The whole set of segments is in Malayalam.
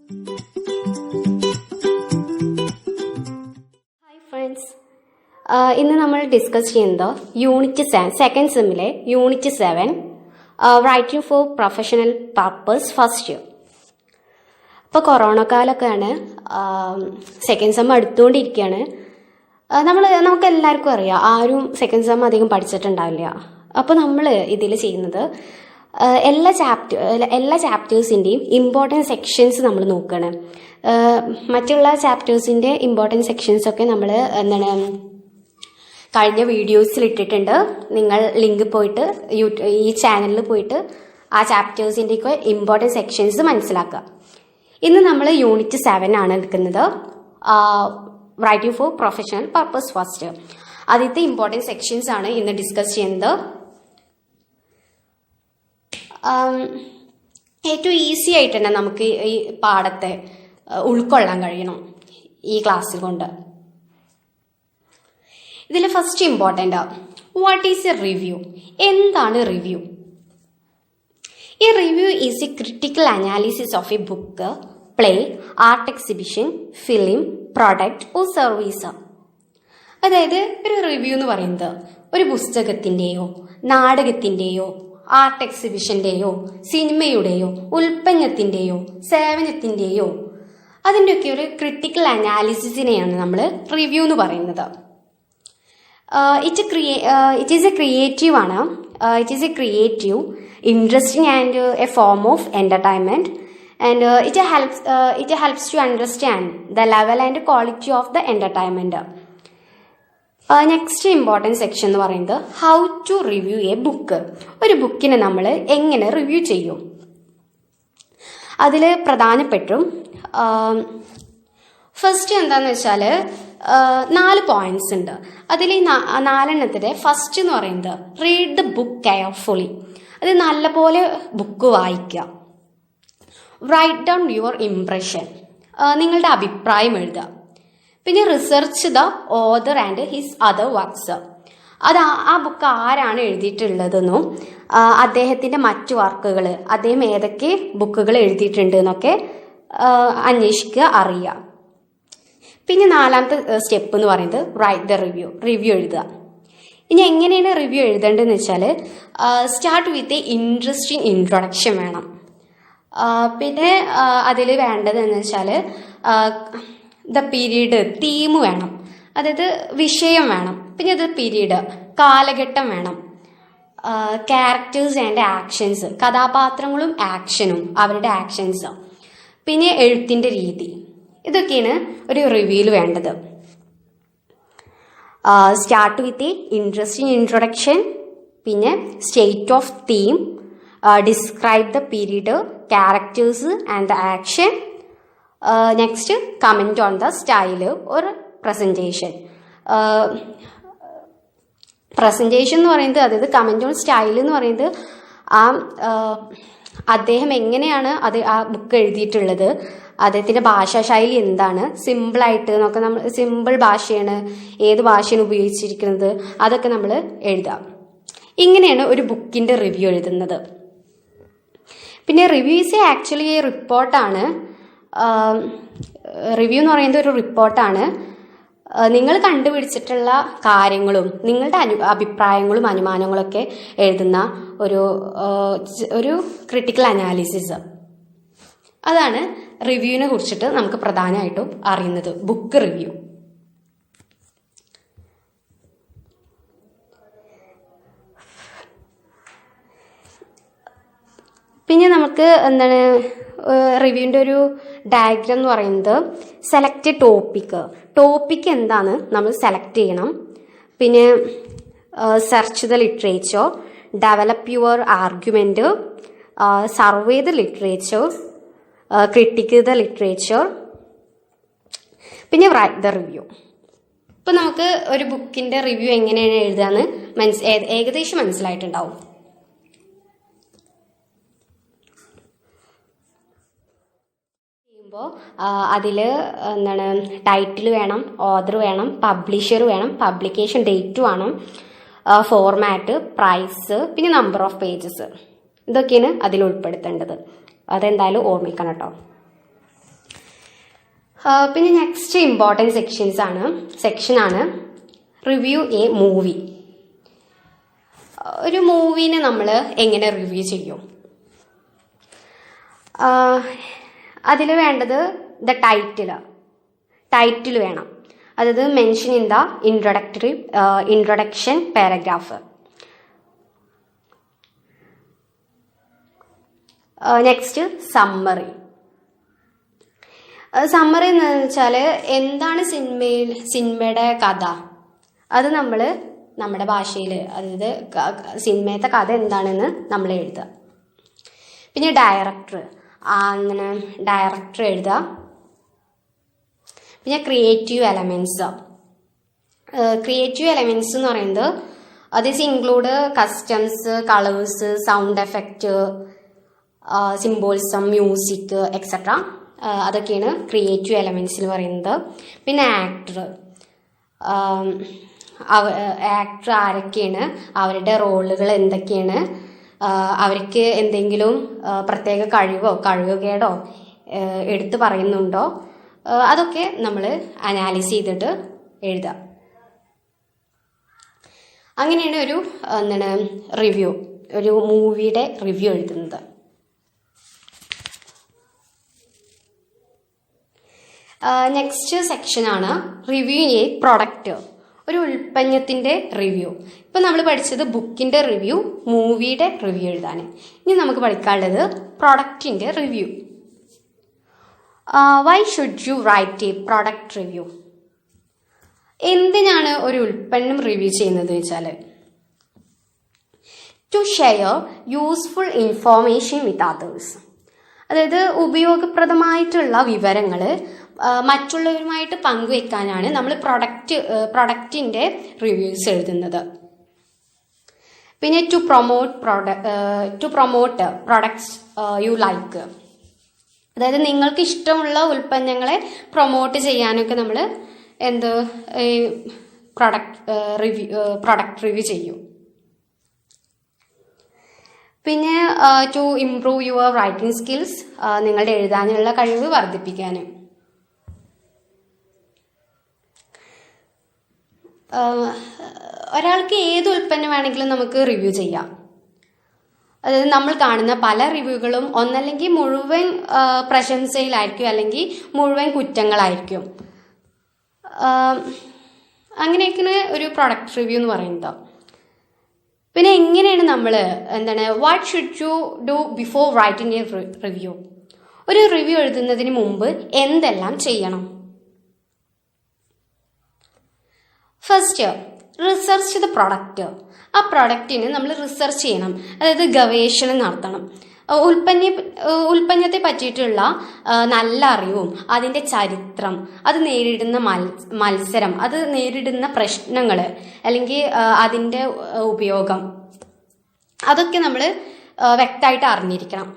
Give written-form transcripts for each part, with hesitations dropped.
ഹായ് ഫ്രണ്ട്സ്, ഇന്ന് നമ്മൾ ഡിസ്കസ് ചെയ്യുന്നത് യൂണിറ്റ് 7 സെക്കൻഡ് സെമ്മിലെ unit 7 writing for professional purpose first year. ഇപ്പോൾ കൊറോണ കാലമൊക്കെയാണ്, സെക്കൻഡ് സെം അടുത്തുകൊണ്ടിരിക്കുകയാണ്. നമുക്ക് എല്ലാവർക്കും അറിയാം, ആരും സെക്കൻഡ് സെം അധികം പഠിച്ചിട്ടുണ്ടാവില്ല. അപ്പോൾ നമ്മൾ ഇതിൽ ചെയ്യുന്നത് എല്ലാ ചാപ്റ്റേഴ്സിൻ്റെയും ഇമ്പോർട്ടൻറ്റ് സെക്ഷൻസ് നമ്മൾ നോക്കുകയാണ്. മറ്റുള്ള ചാപ്റ്റേഴ്സിൻ്റെ ഇമ്പോർട്ടൻറ്റ് സെക്ഷൻസൊക്കെ നമ്മൾ കഴിഞ്ഞ വീഡിയോസിൽ ഇട്ടിട്ടുണ്ട്. നിങ്ങൾ ലിങ്ക് പോയിട്ട് ഈ ചാനലിൽ പോയിട്ട് ആ ചാപ്റ്റേഴ്സിൻ്റെയൊക്കെ ഇമ്പോർട്ടൻറ്റ് സെക്ഷൻസ് മനസ്സിലാക്കുക. ഇന്ന് നമ്മൾ യൂണിറ്റ് 7 ആണ് എടുക്കുന്നത്, writing for professional purpose first. ആദ്യത്തെ ഇമ്പോർട്ടൻറ്റ് സെക്ഷൻസ് ആണ് ഇന്ന് ഡിസ്കസ് ചെയ്യുന്നത്. ഏറ്റവും ഈസി ആയിട്ട് തന്നെ നമുക്ക് ഈ പാഠത്തെ ഉൾക്കൊള്ളാൻ കഴിയണം ഈ ക്ലാസ്സിൽ കൊണ്ട്. ഇതിൽ first important, what is A review? എന്താണ് റിവ്യൂ? ഈ review is A critical analysis of A book, play, art exhibition, film, product or service. അതായത് ഒരു റിവ്യൂ എന്ന് പറയുന്നത് ഒരു പുസ്തകത്തിൻ്റെയോ നാടകത്തിൻ്റെയോ ആർട്ട് എക്സിബിഷൻ്റെയോ സിനിമയുടെയോ ഉൽപ്പന്നത്തിൻ്റെയോ സേവനത്തിൻ്റെയോ അതിൻ്റെയൊക്കെ ഒരു ക്രിട്ടിക്കൽ അനാലിസിസിനെയാണ് നമ്മൾ റിവ്യൂ എന്ന് പറയുന്നത്. ഇറ്റ് ഈസ് എ ക്രിയേറ്റീവ് ആണ്. It is A creative, interesting and A form of entertainment, and it helps to understand the level and quality of the entertainment. Next important section എന്ന് പറയുന്നത് how to review a book. ഒരു ബുക്കിനെ നമ്മൾ എങ്ങനെ റിവ്യൂ ചെയ്യും? അതിൽ പ്രധാനപ്പെട്ടും ഫസ്റ്റ് എന്താണെന്ന് വെച്ചാൽ 4 പോയിന്റ്സ് ഉണ്ട്. അതിൽ ഈ 4 ഫസ്റ്റ് എന്ന് പറയുന്നത് റീഡ് ദ ബുക്ക് കെയർഫുള്ളി. അത് നല്ലപോലെ ബുക്ക് വായിക്കുക. റൈറ്റ് ഡൗൺ യുവർ ഇംപ്രഷൻ, നിങ്ങളുടെ അഭിപ്രായം എഴുതുക. പിന്നെ research the author and his other works, അത് ആ ബുക്ക് ആരാണ് എഴുതിയിട്ടുള്ളതെന്നും അദ്ദേഹത്തിൻ്റെ മറ്റു വർക്കുകൾ, അദ്ദേഹം ഏതൊക്കെ ബുക്കുകൾ എഴുതിയിട്ടുണ്ട് എന്നൊക്കെ അന്വേഷിക്കുക, അറിയുക. പിന്നെ 4ാമത്തെ സ്റ്റെപ്പ് എന്ന് പറയുന്നത് റൈറ്റ് ദ റിവ്യൂ എഴുതുക. ഇനി എങ്ങനെയാണ് റിവ്യൂ എഴുതേണ്ടതെന്ന് വെച്ചാൽ start with a interesting introduction വേണം. പിന്നെ അതിൽ വേണ്ടതെന്ന് വെച്ചാൽ ദ പീരീഡ്, തീം വേണം, അതായത് വിഷയം വേണം. പിന്നെ അത് പീരീഡ്, കാലഘട്ടം വേണം. ക്യാരക്ടേഴ്സ് ആൻഡ് ആക്ഷൻസ്, കഥാപാത്രങ്ങളും ആക്ഷനും അവരുടെ ആക്ഷൻസ്. പിന്നെ എഴുത്തിൻ്റെ രീതി. ഇതൊക്കെയാണ് ഒരു റിവ്യൂവിൽ വേണ്ടത്. സ്റ്റാർട്ട് വിത്ത് ഇൻട്രസ്റ്റിംഗ് ഇൻട്രൊഡക്ഷൻ, പിന്നെ state of theme, describe the period, characters and the action. Next, comment on the style or presentation. Presentation എന്ന് പറയുന്നത്, അതായത് കമൻറ്റ് ഓൺ സ്റ്റൈൽ എന്ന് പറയുന്നത് അദ്ദേഹം എങ്ങനെയാണ് ആ ബുക്ക് എഴുതിയിട്ടുള്ളത്, അദ്ദേഹത്തിൻ്റെ ഭാഷാശൈലി എന്താണ്, സിമ്പിളായിട്ട് എന്നൊക്കെ നമ്മൾ സിമ്പിൾ ഭാഷയാണ്, ഏത് ഭാഷയാണ് ഉപയോഗിച്ചിരിക്കുന്നത്, അതൊക്കെ നമ്മൾ എഴുതാം. ഇങ്ങനെയാണ് ഒരു ബുക്കിൻ്റെ റിവ്യൂ എഴുതുന്നത്. പിന്നെ റിവ്യൂ ഈസ് ആക്ച്വലി റിപ്പോർട്ടാണ്. റിവ്യൂ എന്ന് പറയുന്നത് ഒരു റിപ്പോർട്ടാണ്. നിങ്ങൾ കണ്ടുപിടിച്ചിട്ടുള്ള കാര്യങ്ങളും നിങ്ങളുടെ അഭിപ്രായങ്ങളും അനുമാനങ്ങളൊക്കെ എഴുതുന്ന ഒരു ക്രിട്ടിക്കൽ അനാലിസിസ്. അതാണ് റിവ്യൂവിനെ കുറിച്ചിട്ട് നമുക്ക് പ്രധാനമായിട്ടും അറിയുന്നത്, ബുക്ക് റിവ്യൂ. പിന്നെ നമുക്ക് റിവ്യൂവിൻ്റെ ഒരു ഡയഗ്രാം എന്ന് പറയുന്നത് സെലക്ട് ടോപ്പിക് എന്താണ് നമ്മൾ സെലക്ട് ചെയ്യണം. പിന്നെ search the literature, develop your argument, survey the literature, critic the literature, പിന്നെ റൈറ്റ് ദ റിവ്യൂ. ഇപ്പം നമുക്ക് ഒരു ബുക്കിൻ്റെ റിവ്യൂ എങ്ങനെയാണ് എഴുതാന്ന് ഏകദേശം മനസ്സിലായിട്ടുണ്ടാവും. അതിൽ ടൈറ്റിൽ വേണം, ഓതർ വേണം, പബ്ലിഷർ വേണം, പബ്ലിക്കേഷൻ ഡേറ്റ് വേണം, ഫോർമാറ്റ്, പ്രൈസ്, പിന്നെ നമ്പർ ഓഫ് പേജസ്. ഇതൊക്കെയാണ് അതിൽ ഉൾപ്പെടുത്തേണ്ടത്. അതെന്തായാലും ഓർമ്മിക്കണം കേട്ടോ. പിന്നെ നെക്സ്റ്റ് ഇമ്പോർട്ടൻറ്റ് സെക്ഷനാണ് റിവ്യൂ എ മൂവി. ഒരു മൂവീനെ നമ്മൾ എങ്ങനെ റിവ്യൂ ചെയ്യും? അതിൽ വേണ്ടത് ടൈറ്റിൽ വേണം. അതായത് mention in the introduction paragraph. Next summary എന്ന് വെച്ചാൽ എന്താണ് സിനിമയുടെ കഥ, അത് നമ്മൾ നമ്മുടെ ഭാഷയിൽ, അതായത് സിനിമയത്തെ കഥ എന്താണെന്ന് നമ്മൾ എഴുതുക. പിന്നെ ഡയറക്ടർ എഴുതുക. പിന്നെ ക്രിയേറ്റീവ് എലമെൻറ്റ്സ് എന്ന് പറയുന്നത് this include customs, colours, sound effect, symbolism, music etcetera. അതൊക്കെയാണ് ക്രിയേറ്റീവ് എലമെൻറ്റ്സ് എന്ന് പറയുന്നത്. പിന്നെ ആക്ടർ ആരൊക്കെയാണ്, അവരുടെ റോളുകൾ എന്തൊക്കെയാണ്, അവർക്ക് എന്തെങ്കിലും പ്രത്യേക കഴിവുകേടോ എടുത്തു പറയുന്നുണ്ടോ, അതൊക്കെ നമ്മൾ അനാലിസ് ചെയ്തിട്ട് എഴുതുക. അങ്ങനെയാണ് ഒരു മൂവിയുടെ റിവ്യൂ എഴുതുന്നത്. നെക്സ്റ്റ് സെക്ഷനാണ് റിവ്യൂ എ പ്രൊഡക്റ്റ്, ഒരു ഉൽപ്പന്നത്തിൻ്റെ റിവ്യൂ. ഇപ്പം നമ്മൾ പഠിച്ചത് ബുക്കിൻ്റെ റിവ്യൂ, മൂവിയുടെ റിവ്യൂ എഴുതാൻ. ഇനി നമുക്ക് പഠിക്കാനുള്ളത് പ്രൊഡക്റ്റിൻ്റെ review. Why should you write a product review? എന്തിനാണ് ഒരു ഉൽപ്പന്നം റിവ്യൂ ചെയ്യുന്നത് വെച്ചാൽ to share useful information with others. അതായത് ഉപയോഗപ്രദമായിട്ടുള്ള വിവരങ്ങൾ മറ്റുള്ളവരുമായിട്ട് പങ്കുവെക്കാനാണ് നമ്മൾ പ്രൊഡക്റ്റിൻ്റെ റിവ്യൂസ് എഴുതുന്നത്. പിന്നെ to promote products you like. അതായത് നിങ്ങൾക്ക് ഇഷ്ടമുള്ള ഉൽപ്പന്നങ്ങളെ പ്രൊമോട്ട് ചെയ്യാനൊക്കെ നമ്മൾ പ്രൊഡക്റ്റ് റിവ്യൂ ചെയ്യും. പിന്നെ to improve your writing skills, നിങ്ങളുടെ എഴുതാനുള്ള കഴിവ് വർദ്ധിപ്പിക്കാനും. ഒരാൾക്ക് ഏത് ഉൽപ്പന്നം വേണമെങ്കിലും നമുക്ക് റിവ്യൂ ചെയ്യാം. അതായത് നമ്മൾ കാണുന്ന പല റിവ്യൂകളും ഒന്നല്ലെങ്കിൽ മുഴുവൻ പ്രശംസയിലായിരിക്കും, അല്ലെങ്കിൽ മുഴുവൻ കുറ്റങ്ങളായിരിക്കും. അങ്ങനെയൊക്കെയാണ് ഒരു പ്രൊഡക്റ്റ് റിവ്യൂ എന്ന് പറയുന്നത്. പിന്നെ എങ്ങനെയാണ് നമ്മൾ what should you do before writing A review? ഒരു റിവ്യൂ എഴുതുന്നതിന് മുമ്പ് എന്തെല്ലാം ചെയ്യണം? First, research the product. ആ പ്രൊഡക്റ്റിന് നമ്മൾ റിസർച്ച് ചെയ്യണം, അതായത് ഗവേഷണം നടത്തണം. ഉൽപ്പന്നത്തെ പറ്റിയിട്ടുള്ള നല്ല അറിവും അതിൻ്റെ ചരിത്രം, അത് നേരിടുന്ന മത്സരം, അത് നേരിടുന്ന പ്രശ്നങ്ങൾ, അല്ലെങ്കിൽ അതിൻ്റെ ഉപയോഗം, അതൊക്കെ നമ്മൾ വ്യക്തമായിട്ട് അറിഞ്ഞിരിക്കണം.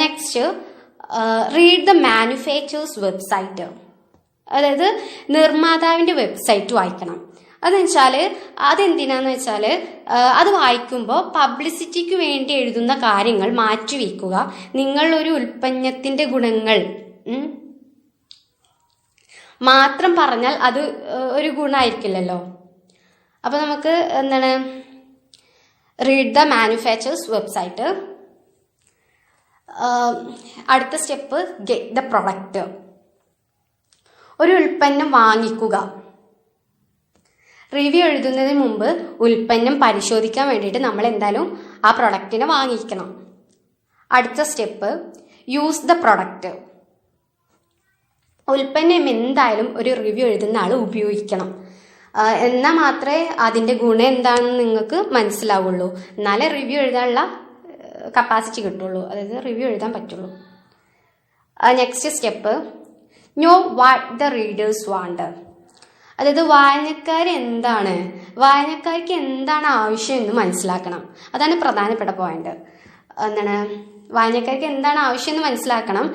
Next, read the manufacturers website. അതായത് നിർമ്മാതാവിൻ്റെ വെബ്സൈറ്റ് വായിക്കണം. അതെന്തിനാന്ന് വെച്ചാൽ അത് വായിക്കുമ്പോൾ പബ്ലിസിറ്റിക്ക് വേണ്ടി എഴുതുന്ന കാര്യങ്ങൾ മാറ്റിവെക്കുക. നിങ്ങളൊരു ഉൽപ്പന്നത്തിൻ്റെ ഗുണങ്ങൾ മാത്രം പറഞ്ഞാൽ അത് ഒരു ഗുണമായിരിക്കില്ലല്ലോ. അപ്പോൾ നമുക്ക് റീഡ് ദ മാനുഫാക്ചേഴ്സ് വെബ്സൈറ്റ്. അടുത്ത സ്റ്റെപ്പ്, ഗെറ്റ് ദ പ്രൊഡക്റ്റ്. ഒരു ഉൽപ്പന്നം വാങ്ങിക്കുക. റിവ്യൂ എഴുതുന്നതിന് മുമ്പ് ഉൽപ്പന്നം പരിശോധിക്കാൻ വേണ്ടിയിട്ട് നമ്മൾ എന്തായാലും ആ പ്രൊഡക്റ്റിനെ വാങ്ങിക്കണം. അടുത്ത സ്റ്റെപ്പ്, യൂസ് ദ പ്രൊഡക്റ്റ്. ഉൽപ്പന്നം എന്തായാലും ഒരു റിവ്യൂ എഴുതുന്ന ആൾ ഉപയോഗിക്കണം. എന്നാൽ മാത്രമേ അതിൻ്റെ ഗുണം എന്താണെന്ന് നിങ്ങൾക്ക് മനസ്സിലാവുള്ളൂ. എന്നാലേ റിവ്യൂ എഴുതാനുള്ള കപ്പാസിറ്റി കിട്ടുള്ളൂ, അതായത് റിവ്യൂ എഴുതാൻ പറ്റുള്ളൂ. Next step, no what the readers want. അതായത് വായനക്കാർക്ക് എന്താണ് ആവശ്യം എന്ന് മനസ്സിലാക്കണം. അതാണ് പ്രധാനപ്പെട്ട പോയിന്റ്. വായനക്കാർക്ക് എന്താണ് ആവശ്യം എന്ന് മനസ്സിലാക്കണം.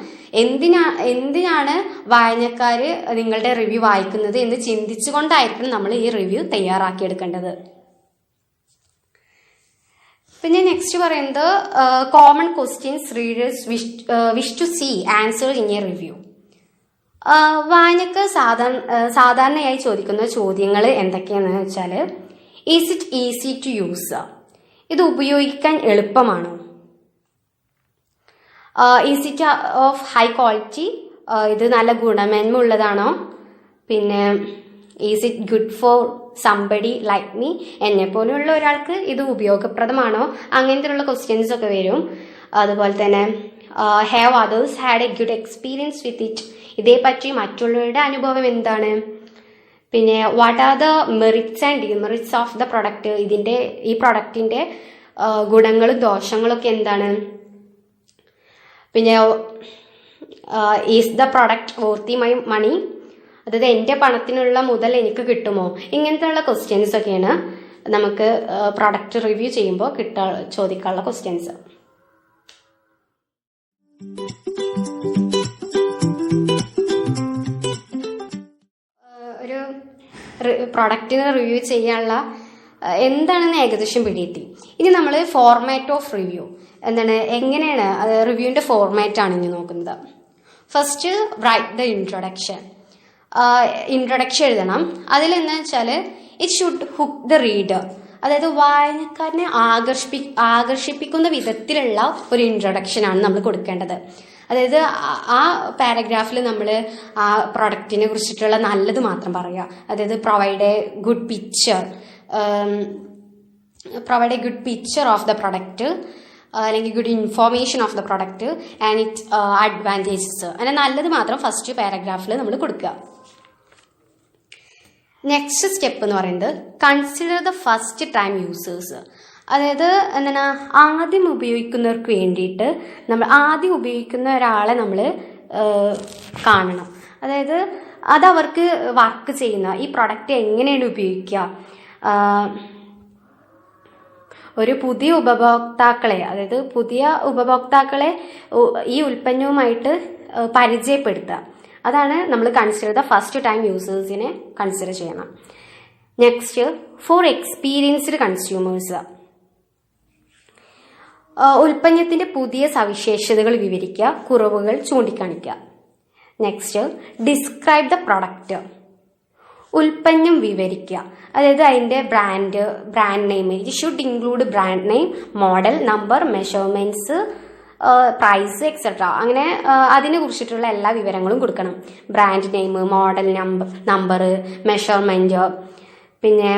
എന്തിനാണ് വായനക്കാർ നിങ്ങളുടെ റിവ്യൂ വായിക്കുന്നത് എന്ന് ചിന്തിച്ചുകൊണ്ടായിരിക്കണം നമ്മൾ ഈ റിവ്യൂ തയ്യാറാക്കിയെടുക്കേണ്ടത്. പിന്നെ നെക്സ്റ്റ് പറയുന്നത് common questions readers wish to see answer in a review. വായനക്ക് സാധാരണയായി ചോദിക്കുന്ന ചോദ്യങ്ങൾ എന്തൊക്കെയാണെന്ന് വെച്ചാൽ, is it easy to use? ഇത് ഉപയോഗിക്കാൻ എളുപ്പമാണോ? Is it of high quality? ഇത് നല്ല ഗുണമേന്മ ഉള്ളതാണോ? പിന്നെ is it good for somebody like me? എന്നെ പോലെയുള്ള ഒരാൾക്ക് ഇത് ഉപയോഗപ്രദമാണോ? അങ്ങനത്തെയുള്ള ക്വസ്റ്റ്യൻസ് ഒക്കെ വരും. അതുപോലെ തന്നെ have others had a good experience with it? ഇതേപ്പറ്റി മറ്റുള്ളവരുടെ അനുഭവം എന്താണ്? പിന്നെ what are the merits and demerits of the product? ഈ പ്രൊഡക്റ്റിന്റെ ഗുണങ്ങളും ദോഷങ്ങളൊക്കെ എന്താണ്? പിന്നെ is the product worthy my money? അതായത് എൻ്റെ പണത്തിനുള്ള മുതൽ എനിക്ക് കിട്ടുമോ? ഇങ്ങനത്തെയുള്ള ക്വസ്റ്റ്യൻസ് ഒക്കെയാണ് നമുക്ക് പ്രൊഡക്റ്റ് റിവ്യൂ ചെയ്യുമ്പോൾ ചോദിക്കാനുള്ള ക്വസ്റ്റ്യൻസ്. ഒരു പ്രൊഡക്റ്റിന് റിവ്യൂ ചെയ്യാനുള്ള എന്താണെന്ന് ഏകദേശം പിടികിട്ടി. ഇനി നമ്മൾ ഫോർമാറ്റ് ഓഫ് റിവ്യൂ എന്താണ്, എങ്ങനെയാണ് റിവ്യൂവിൻ്റെ ഫോർമാറ്റ് ആണ് ഇനി നോക്കുന്നത്. First write the introduction. Introduction എഴുതണം. അതിലെന്താ വെച്ചാൽ it should hook the reader, അതായത് വായനക്കാരനെ ആകർഷിപ്പിക്കുന്ന വിധത്തിലുള്ള ഒരു ഇൻട്രൊഡക്ഷനാണ് നമ്മൾ കൊടുക്കേണ്ടത്. അതായത് ആ പാരഗ്രാഫിൽ നമ്മൾ ആ പ്രൊഡക്റ്റിനെ കുറിച്ചിട്ടുള്ള നല്ലത് മാത്രം പറയുക. അതായത് provide a good picture of the product, അല്ലെങ്കിൽ good information of the product and it advantages. അങ്ങനെ നല്ലത് മാത്രം ഫസ്റ്റ് പാരഗ്രാഫിൽ നമ്മൾ കൊടുക്കുക. നെക്സ്റ്റ് സ്റ്റെപ്പ് എന്ന് പറയുന്നത് consider the first time users. അതായത് എന്താണ്, ആദ്യം ഉപയോഗിക്കുന്നവർക്ക് വേണ്ടിയിട്ട് നമ്മൾ ആദ്യം ഉപയോഗിക്കുന്ന ഒരാളെ നമ്മൾ കാണണം. അതായത് അതവർക്ക് വർക്ക് ചെയ്യുന്ന ഈ പ്രൊഡക്റ്റ് എങ്ങനെയാണ് ഉപയോഗിക്കുക, ഒരു പുതിയ ഉപഭോക്താക്കളെ ഈ ഉൽപ്പന്നവുമായിട്ട് പരിചയപ്പെടുത്തുക. അതാണ് നമ്മൾ കൺസിഡർ ദ ഫസ്റ്റ് ടൈം യൂസേഴ്സിനെ കൺസിഡർ ചെയ്യണം. നെക്സ്റ്റ് ഫോർ എക്സ്പീരിയൻസ്ഡ് കൺസ്യൂമേഴ്സ്, ഉൽപ്പന്നത്തിന്റെ പുതിയ സവിശേഷതകൾ വിവരിക്കുക, കുറവുകൾ ചൂണ്ടിക്കാണിക്കുക. നെക്സ്റ്റ് ഡിസ്ക്രൈബ് ദ പ്രൊഡക്റ്റ്, ഉൽപ്പന്നം വിവരിക്കുക. അതായത് അതിന്റെ brand name, it should include brand name, model number, measurements, price etcetera. അങ്ങനെ അതിനെ കുറിച്ചിട്ടുള്ള എല്ലാ വിവരങ്ങളും കൊടുക്കണം. Brand name, model number, measurement, പിന്നെ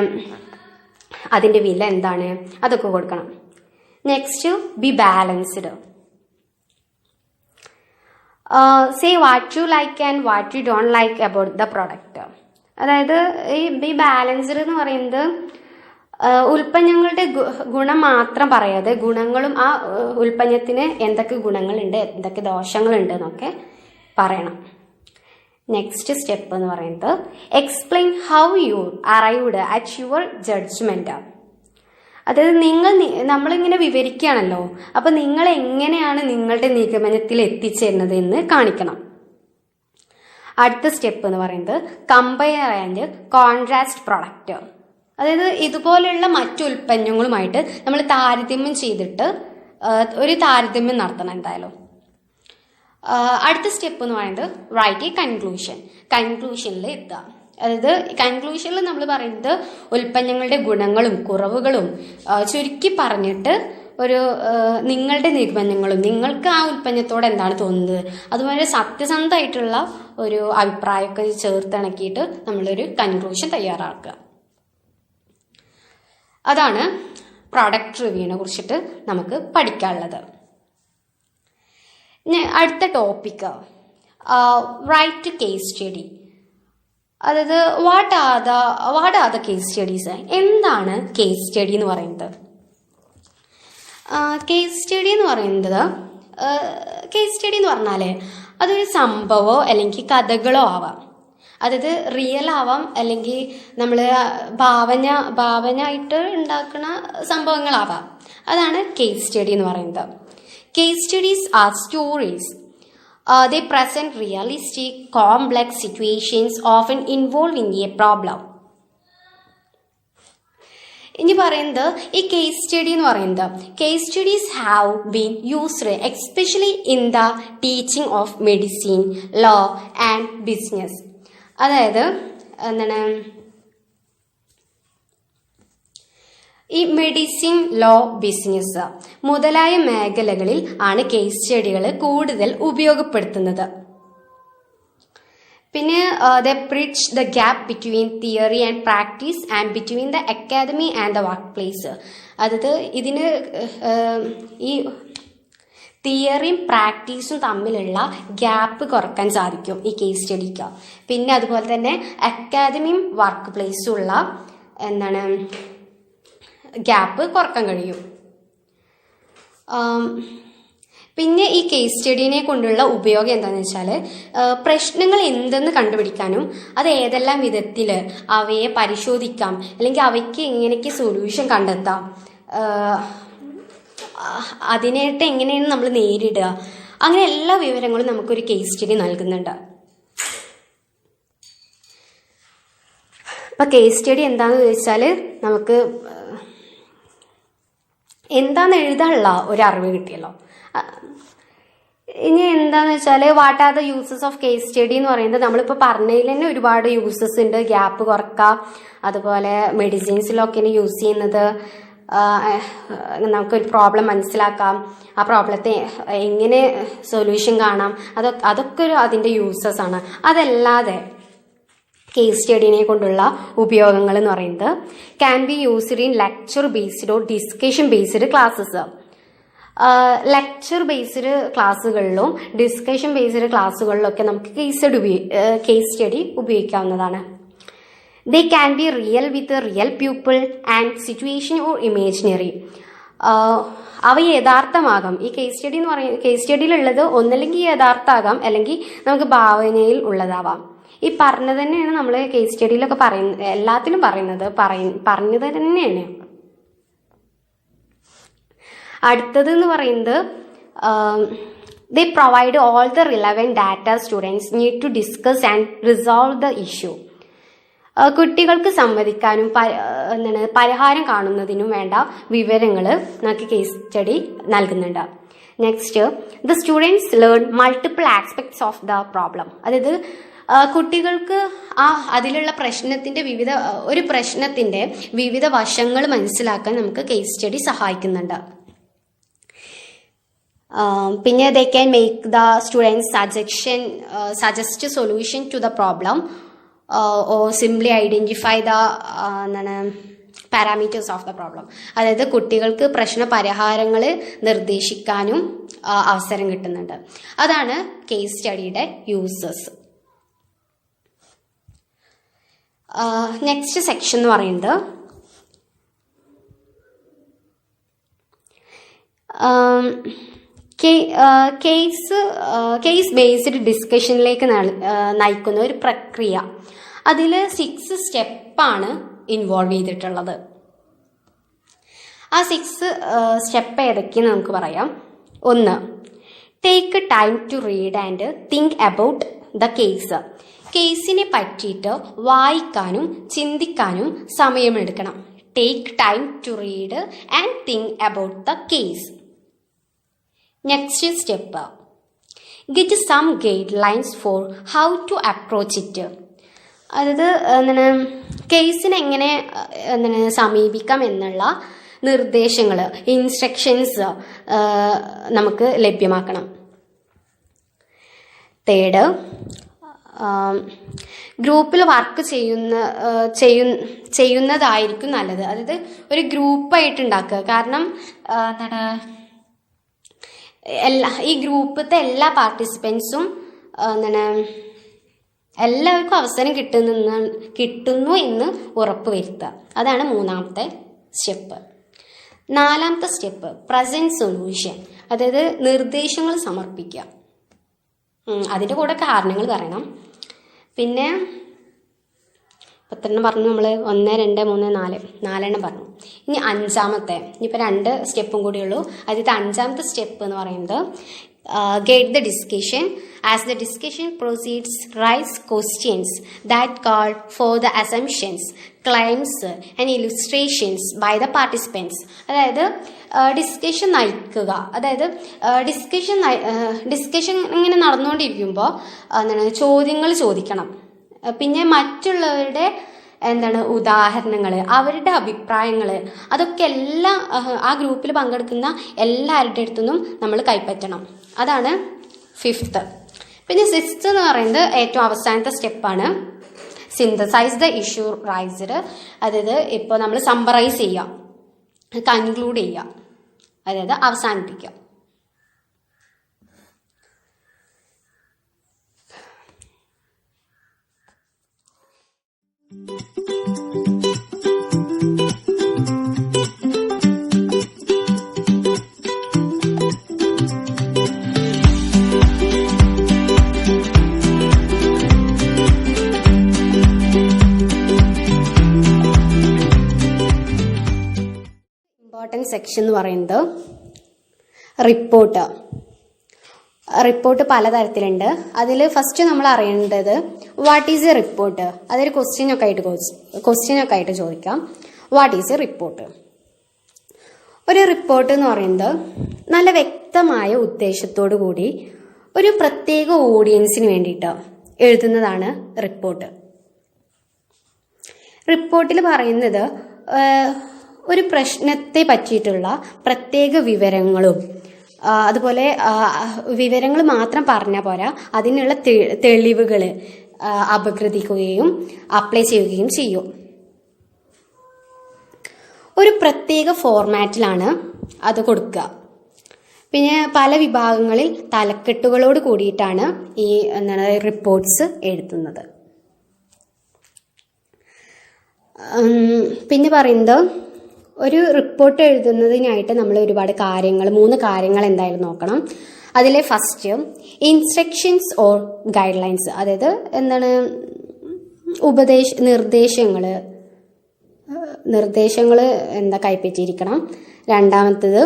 അതിന്റെ വില എന്താണ്, അതൊക്കെ കൊടുക്കണം. Next be balanced. Say what you like and what you don't like about the product. അതായത് ഈ ബി ബാലൻസ്ഡ് എന്ന് പറയുന്നത് ഉൽപ്പന്നങ്ങളുടെ ഗുണം മാത്രം പറയാതെ ഗുണങ്ങളും ആ ഉൽപ്പന്നത്തിന് എന്തൊക്കെ ഗുണങ്ങളുണ്ട് എന്തൊക്കെ ദോഷങ്ങളുണ്ട് എന്നൊക്കെ പറയണം. നെക്സ്റ്റ് സ്റ്റെപ്പ് എന്ന് പറയുന്നത് explain how you arrived at your judgement. അതായത് നമ്മളിങ്ങനെ വിവരിക്കുകയാണല്ലോ, അപ്പൊ നിങ്ങൾ എങ്ങനെയാണ് നിങ്ങളുടെ നിഗമനത്തിൽ എത്തിച്ചേരുന്നത് എന്ന് കാണിക്കണം. അടുത്ത സ്റ്റെപ്പ് എന്ന് പറയുന്നത് കമ്പയർ ആൻഡ് കോൺട്രാസ്റ്റ് പ്രൊഡക്റ്റ്. അതായത് ഇതുപോലെയുള്ള മറ്റു ഉൽപ്പന്നങ്ങളുമായിട്ട് നമ്മൾ താരതമ്യം ചെയ്തിട്ട് ഒരു താരതമ്യം നടത്തണം എന്തായാലും. അടുത്ത സ്റ്റെപ്പ് എന്ന് പറയുന്നത് റൈറ്റ് എ കൺക്ലൂഷനിൽ എത്തുക. അതായത് കൺക്ലൂഷനിൽ നമ്മൾ പറയുന്നത് ഉൽപ്പന്നങ്ങളുടെ ഗുണങ്ങളും കുറവുകളും ചുരുക്കി പറഞ്ഞിട്ട് ഒരു നിങ്ങളുടെ നിഗമനങ്ങളും നിങ്ങൾക്ക് ആ ഉൽപ്പന്നത്തോട് എന്താണ് തോന്നുന്നത് അതുപോലെ സത്യസന്ധമായിട്ടുള്ള ഒരു അഭിപ്രായമൊക്കെ ചേർത്തിണക്കിയിട്ട് നമ്മളൊരു കൺക്ലൂഷൻ തയ്യാറാക്കുക. അതാണ് പ്രൊഡക്റ്റ് റിവ്യൂവിനെ കുറിച്ചിട്ട് നമുക്ക് പഠിക്കാനുള്ളത്. അടുത്ത ടോപ്പിക്ക് റൈറ്റ് കേസ് സ്റ്റഡി. അതായത് what are the case studies. എന്താണ് കേസ് സ്റ്റഡി എന്ന് പറയുന്നത്? കേസ് സ്റ്റഡി എന്ന് പറഞ്ഞാൽ അതൊരു സംഭവമോ അല്ലെങ്കിൽ കഥകളോ ആവാം. അതായത് റിയൽ ആവാം, അല്ലെങ്കിൽ നമ്മൾ ഭാവനയായിട്ട് ഉണ്ടാക്കുന്ന സംഭവങ്ങളാവാം. അതാണ് കേസ് സ്റ്റഡി എന്ന് പറയുന്നത്. Case studies R stories. They present realistic, complex situations often involving a problem. ഇനി പറയുന്നത് ഈ കേസ് സ്റ്റഡി എന്ന് പറയുന്നത് case studies have been used especially in the teaching of medicine, law and business. അതായത് എന്താണ് ഈ മെഡിസിൻ, ലോ, ബിസിനസ് മുതലായ മേഖലകളിൽ ആണ് കേസ് സ്റ്റഡികൾ കൂടുതൽ ഉപയോഗപ്പെടുത്തുന്നത്. പിന്നെ the bridge the gap between theory and practice and between the academy and the workplace. അതായത് ഇതിന് ഈ തിയറിയും പ്രാക്ടീസും തമ്മിലുള്ള ഗ്യാപ്പ് കുറക്കാൻ സാധിക്കും ഈ കേസ് സ്റ്റഡിക്ക്. പിന്നെ അതുപോലെ തന്നെ അക്കാദമിയും വർക്ക് പ്ലേസും ഉള്ള എന്താണ് ഗ്യാപ്പ് കുറക്കാൻ കഴിയും. പിന്നെ ഈ കേസ് സ്റ്റഡീനെ കൊണ്ടുള്ള ഉപയോഗം എന്താണെന്ന് വെച്ചാൽ പ്രശ്നങ്ങൾ എന്തെന്ന് കണ്ടുപിടിക്കാനും അത് ഏതെല്ലാം വിധത്തിൽ അവയെ പരിശോധിക്കാം, അല്ലെങ്കിൽ അവയ്ക്ക് എങ്ങനെയൊക്കെ സൊല്യൂഷൻ കണ്ടെത്താം, അതിനായിട്ട് എങ്ങനെയാണ് നമ്മൾ നേരിടുക, അങ്ങനെ എല്ലാ വിവരങ്ങളും നമുക്കൊരു കേസ് സ്റ്റഡി നൽകുന്നുണ്ട്. അപ്പം കേസ് സ്റ്റഡി എന്താണെന്ന് ചോദിച്ചാൽ നമുക്ക് എന്താന്ന് എഴുതാനുള്ള ഒരു അറിവ് കിട്ടിയല്ലോ. ഇനി എന്താന്ന് വെച്ചാൽ what are the uses of case study എന്ന് പറയുന്നത് നമ്മളിപ്പോൾ പറഞ്ഞതിൽ തന്നെ ഒരുപാട് യൂസസ് ഉണ്ട്. ഗ്യാപ്പ് കുറക്കാം, അതുപോലെ മെഡിസിൻസിലൊക്കെ യൂസ് ചെയ്യുന്നത് നമുക്കൊരു പ്രോബ്ലം മനസ്സിലാക്കാം, ആ പ്രോബ്ലത്തെ എങ്ങനെ സൊല്യൂഷൻ കാണാം, അതൊക്കെ ഒരു അതിൻ്റെ യൂസസ് ആണ്. അതല്ലാതെ കേസ് സ്റ്റഡീനെ കൊണ്ടുള്ള ഉപയോഗങ്ങൾ എന്ന് പറയുന്നത് can be used in lecture based or discussion based classes. Lecture based ക്ലാസ്സുകളിലും ഡിസ്കഷൻ ബേസ്ഡ് ക്ലാസ്സുകളിലൊക്കെ നമുക്ക് കേസ് സ്റ്റഡി ഉപയോഗിക്കാവുന്നതാണ്. They can be real with real people and situation or imaginary. അവ യഥാർത്ഥമാകാം. ഈ കേസ് സ്റ്റഡി എന്ന് പറയുന്നത് കേസ് സ്റ്റഡിയിലുള്ളത് ഒന്നല്ലെങ്കിൽ യഥാർത്ഥമാകാം, അല്ലെങ്കിൽ നമുക്ക് ഭാവനയിൽ ഉള്ളതാവാം. ഈ പറഞ്ഞത് തന്നെയാണ് നമ്മൾ കേസ് സ്റ്റഡിയിലൊക്കെ പറയുന്നത്, എല്ലാത്തിലും പറഞ്ഞത് തന്നെയാണ്. അടുത്തത് എന്ന് പറയുന്നത് they provide all the relevant data students need to discuss and resolve the issue. കുട്ടികൾക്ക് സംവദിക്കാനും പരിഹാരം കാണുന്നതിനും വേണ്ട വിവരങ്ങൾ നമുക്ക് കേസ് സ്റ്റഡി നൽകുന്നുണ്ട്. Next, the students learn multiple aspects of the problem. അതായത് കുട്ടികൾക്ക് അതിലുള്ള ഒരു പ്രശ്നത്തിന്റെ വിവിധ വശങ്ങൾ മനസ്സിലാക്കാൻ നമുക്ക് കേസ് സ്റ്റഡി സഹായിക്കുന്നുണ്ട്. പിന്നെ they can make the students suggest solution to the problem or simply identify the parameters of the problem. അതായത് കുട്ടികൾക്ക് പ്രശ്ന പരിഹാരങ്ങൾ നിർദ്ദേശിക്കാനും അവസരം കിട്ടുന്നുണ്ട്. അതാണ് കേസ് സ്റ്റഡിയുടെ യൂസസ്. നെക്സ്റ്റ് സെക്ഷൻ എന്ന് പറയുന്നത് കേസ് ബേസ്ഡ് ഡിസ്കഷനിലേക്ക് നയിക്കുന്ന ഒരു പ്രക്രിയ. അതിൽ 6 സ്റ്റെപ്പാണ് ഇൻവോൾവ് ചെയ്തിട്ടുള്ളത്. ആ 6 സ്റ്റെപ്പ് ഏതൊക്കെയെന്ന് നമുക്ക് പറയാം. 1, take time to read and think about the case. കേസിനെ പറ്റിയിട്ട് വായിക്കാനും ചിന്തിക്കാനും സമയമെടുക്കണം. Take time to read and think about the case. Next step, get some guidelines for how to approach it. അതായത് കേസിനെ എങ്ങനെ സമീപിക്കാം എന്നുള്ള നിർദ്ദേശങ്ങൾ, ഇൻസ്ട്രക്ഷൻസ് നമുക്ക് ലഭ്യമാക്കണം. തേർഡ്, ഗ്രൂപ്പിൽ വർക്ക് ചെയ്യുന്നതായിരിക്കും നല്ലത്. അതായത് ഒരു ഗ്രൂപ്പായിട്ട് ഉണ്ടാക്കുക. കാരണം ഈ ഗ്രൂപ്പിലത്തെ എല്ലാ പാർട്ടിസിപ്പൻസും എല്ലാവർക്കും അവസരം കിട്ടുന്നു എന്ന് ഉറപ്പ് വരുത്തുക. അതാണ് 3ാമത്തെ സ്റ്റെപ്പ്. 4ാമത്തെ സ്റ്റെപ്പ്, പ്രസന്റ് സൊല്യൂഷൻ. അതായത് നിർദ്ദേശങ്ങൾ സമർപ്പിക്കുക. അതിൻ്റെ കൂടെ കാരണങ്ങൾ പറയണം. പിന്നെ 10 പറഞ്ഞു നമ്മൾ. 1, 2, 3, 4 പറഞ്ഞു. ഇനി 5ാമത്തെ, ഇനിയിപ്പോൾ 2 സ്റ്റെപ്പും കൂടിയുള്ളൂ. അതിൽ 5ാമത്തെ സ്റ്റെപ്പ് എന്ന് പറയുന്നത് Guide the discussion. As the discussion proceeds, raise questions that call for the assumptions, claims, and illustrations by the participants. അതായത് ഡിസ്കഷൻ നയിക്കുക. അതായത് ഡിസ്കഷൻ ഇങ്ങനെ നടന്നുകൊണ്ടിരിക്കുമ്പോൾ ചോദ്യങ്ങൾ ചോദിക്കണം. പിന്നെ മറ്റുള്ളവരുടെ ഉദാഹരണങ്ങൾ, അവരുടെ അഭിപ്രായങ്ങൾ, അതൊക്കെ ആ ഗ്രൂപ്പിൽ പങ്കെടുക്കുന്ന എല്ലാവരുടെ അടുത്തുനിന്നും നമ്മൾ കൈപ്പറ്റണം. അതാണ് 5th. പിന്നെ 6th എന്ന് പറയുന്നത് ഏറ്റവും അവസാനത്തെ സ്റ്റെപ്പാണ്. Synthesise the issue raised. അതായത് ഇപ്പോൾ നമ്മൾ സമ്മറൈസ് ചെയ്യുക, കൺക്ലൂഡ് ചെയ്യുക, അതായത് അവസാനിപ്പിക്കുക. ഇമ്പോർട്ടൻറ്റ് സെക്ഷൻ എന്ന് പറയുന്നത് റിപ്പോർട്ട്. റിപ്പോർട്ട് പലതരത്തിലുണ്ട്. അതിൽ ഫസ്റ്റ് നമ്മൾ അറിയേണ്ടത് വാട്ട് ഈസ് എ റിപ്പോർട്ട്. അതൊരു ക്വസ്റ്റ്യനൊക്കെ ആയിട്ട് ചോദിക്കാം. What is A report? ഒരു റിപ്പോർട്ട് എന്ന് പറയുന്നത് നല്ല വ്യക്തമായ ഉദ്ദേശത്തോടു കൂടി ഒരു പ്രത്യേക ഓഡിയൻസിന് വേണ്ടിയിട്ട് എഴുതുന്നതാണ് റിപ്പോർട്ട്. റിപ്പോർട്ടിൽ പറയുന്നത് ഒരു പ്രശ്നത്തെ പറ്റിയിട്ടുള്ള പ്രത്യേക വിവരങ്ങളും, അതുപോലെ വിവരങ്ങൾ മാത്രം പറഞ്ഞാൽ പോരാ, അതിനുള്ള തെളിവുകൾ അപഗ്രഥിക്കുകയും അപ്ലൈ ചെയ്യുകയും ചെയ്യും. ഒരു പ്രത്യേക ഫോർമാറ്റിലാണ് അത് കൊടുക്കുക. പിന്നെ പല വിഭാഗങ്ങളിൽ തലക്കെട്ടുകളോട് കൂടിയിട്ടാണ് ഈ റിപ്പോർട്ട്സ് എഴുതുന്നത്. പിന്നെ പറയുന്നത് ഒരു റിപ്പോർട്ട് എഴുതുന്നതിനായിട്ട് നമ്മൾ ഒരുപാട് 3 കാര്യങ്ങൾ എന്തായാലും നോക്കണം. അതിലെ first instructions or guide lines, അതായത് നിർദ്ദേശങ്ങൾ കൈപ്പറ്റിയിരിക്കണം. രണ്ടാമത്തത്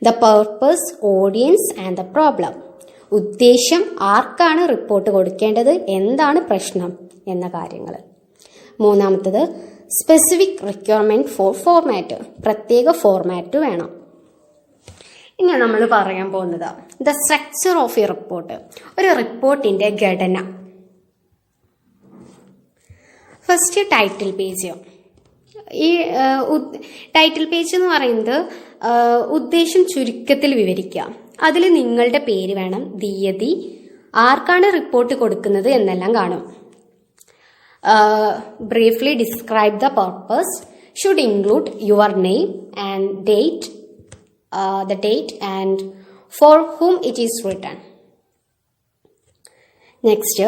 the purpose, audience and the problem, ഉദ്ദേശം, ആർക്കാണ് റിപ്പോർട്ട് കൊടുക്കേണ്ടത്, എന്താണ് പ്രശ്നം എന്ന കാര്യങ്ങൾ. മൂന്നാമത്തത് സ്പെസിഫിക് റിക്വയർമെന്റ് ഫോർ ഫോർമാറ്റ്, പ്രത്യേക ഫോർമാറ്റ് വേണം. ഇനി നമ്മൾ പറയാൻ പോകുന്നത് the structure of A report, ഒരു റിപ്പോർട്ടിന്റെ ഘടന. First title page. ഈ ടൈറ്റിൽ പേജ് എന്ന് പറയുന്നത് ഉദ്ദേശം ചുരുക്കത്തിൽ വിവരിക്കുക. അതിൽ നിങ്ങളുടെ പേര് വേണം, തീയതി, ആർക്കാണ് റിപ്പോർട്ട് കൊടുക്കുന്നത് എന്നെല്ലാം കാണും. Briefly describe the purpose, should include your name and date, the date and for whom it is written. Next,